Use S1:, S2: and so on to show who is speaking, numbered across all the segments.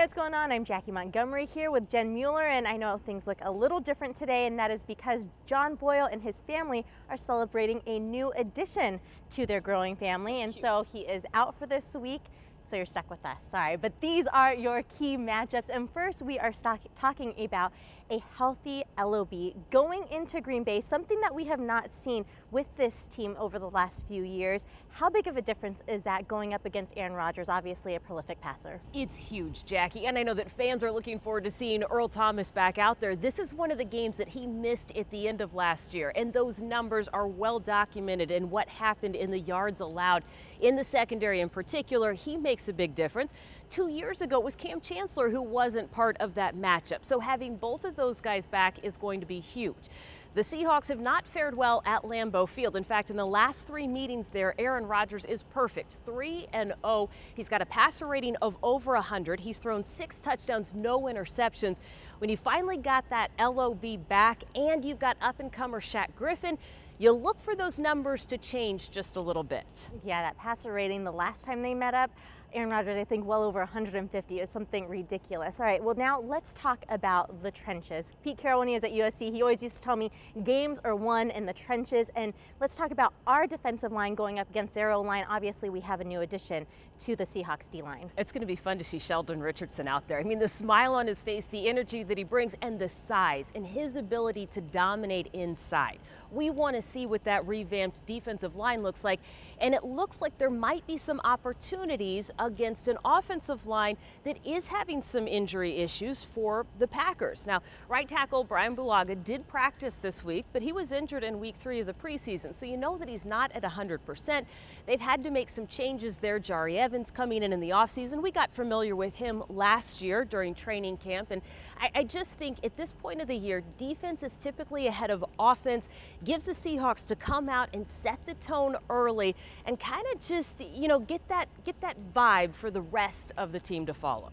S1: what's going on? I'm Jackie Montgomery here with Jen Mueller, and I know things look a little different today, and that is because John Boyle and his family are celebrating a new addition to their growing family, and so he is out for this week. So you're stuck with us, sorry. But these are your key matchups. And first, we are talking about a healthy LOB going into Green Bay, something that we have not seen with this team over the last few years. How big of a difference is that going up against Aaron Rodgers, obviously a prolific passer?
S2: It's huge, Jackie, and I know that fans are looking forward to seeing Earl Thomas back out there. This is one of the games that he missed at the end of last year, and those numbers are well documented in what happened in the yards allowed in the secondary in particular. He makes a big difference. 2 years ago, it was Cam Chancellor who wasn't part of that matchup, so having both of those guys back is going to be huge. The Seahawks have not fared well at Lambeau Field. In fact, in the last 3 meetings there, Aaron Rodgers is perfect, 3-0. He's got a passer rating of over 100. He's thrown 6 touchdowns, no interceptions. When you finally got that LOB back and you've got up-and-comer Shaq Griffin, you look for those numbers to change just a little bit.
S1: Yeah, that passer rating the last time they met up, Aaron Rodgers, I think, well over 150 is something ridiculous. All right, well, now let's talk about the trenches. Pete Carroll, when he was at USC, he always used to tell me games are won in the trenches. And let's talk about our defensive line going up against their O-line. Obviously, we have a new addition to the Seahawks D-line.
S2: It's going to be fun to see Sheldon Richardson out there. I mean, the smile on his face, the energy that he brings, and the size and his ability to dominate inside. We want to see what that revamped defensive line looks like. And it looks like there might be some opportunities against an offensive line that is having some injury issues for the Packers. Now, right tackle Brian Bulaga did practice this week, but he was injured in week 3 of the preseason, so you know that he's not at 100%. They've had to make some changes there. Jari Evans coming in the offseason. We got familiar with him last year during training camp, and I just think at this point of the year, defense is typically ahead of offense, gives the Seahawks to come out and set the tone early and kind of just, you know, get that vibe for the rest of the team to follow.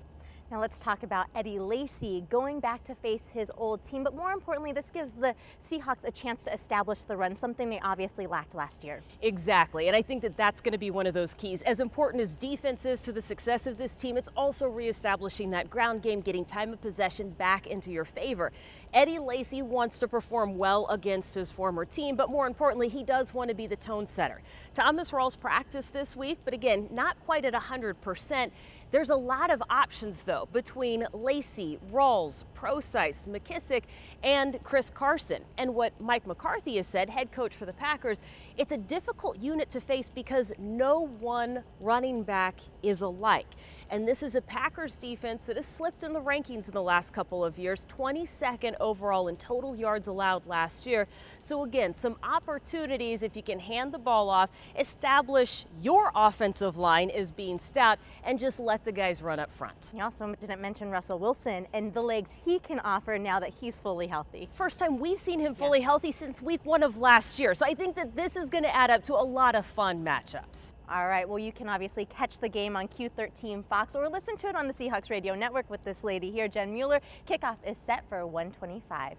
S1: Now let's talk about Eddie Lacy going back to face his old team, but more importantly, this gives the Seahawks a chance to establish the run, something they obviously lacked last year.
S2: Exactly, and I think that that's going to be one of those keys. As important as defense is to the success of this team, it's also reestablishing that ground game, getting time of possession back into your favor. Eddie Lacy wants to perform well against his former team, but more importantly, he does want to be the tone setter. Thomas Rawls practiced this week, but again, not quite at 100%. There's a lot of options, though, between Lacy, Rawls, Procise, McKissick, and Chris Carson. And what Mike McCarthy has said, head coach for the Packers, it's a difficult unit to face because no one running back is alike. And this is a Packers defense that has slipped in the rankings in the last couple of years, 22nd overall in total yards allowed last year. So again, some opportunities if you can hand the ball off, establish your offensive line as being stout, and just let the guys run up front.
S1: You also didn't mention Russell Wilson and the legs he can offer now that he's fully healthy.
S2: First time we've seen him fully healthy since week 1 of last year. So I think that this is going to add up to a lot of fun matchups.
S1: All right, well, you can obviously catch the game on Q13 Fox or listen to it on the Seahawks Radio Network with this lady here, Jen Mueller. Kickoff is set for 1:25.